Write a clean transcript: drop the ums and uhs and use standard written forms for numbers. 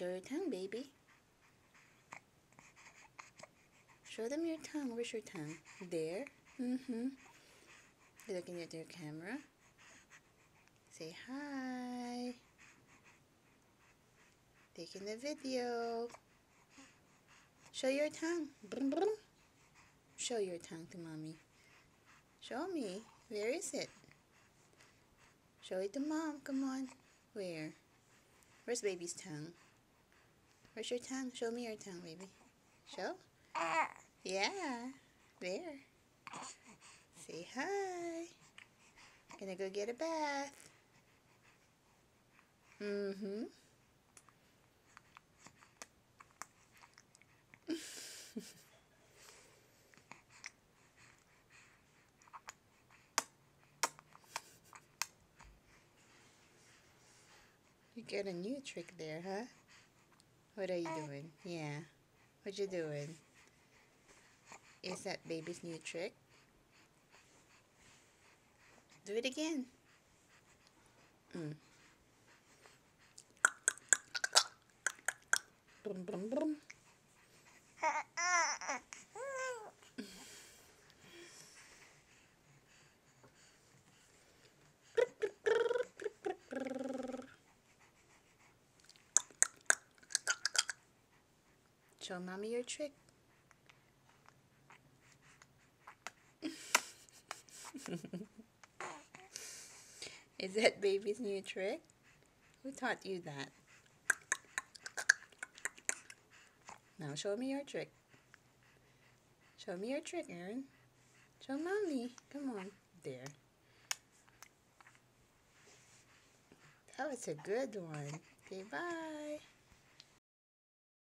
Show your tongue, baby. Show them your tongue. Where's your tongue? There. You're looking at your camera. Say hi. Taking the video. Show your tongue. Brum, brum. Show your tongue to mommy. Show me. Where is it? Show it to mom. Come on. Where? Where's baby's tongue? Where's your tongue? Show me your tongue, baby. Show? Yeah. There. Say hi. Gonna go get a bath. You got a new trick there, huh? What are you doing? Yeah. What you doing? Is that baby's new trick? Do it again. Brum, brum, brum. Show mommy your trick. Is that baby's new trick? Who taught you that? Now show me your trick. Show me your trick, Aaron. Show mommy. Come on. There. That was a good one. Okay, bye.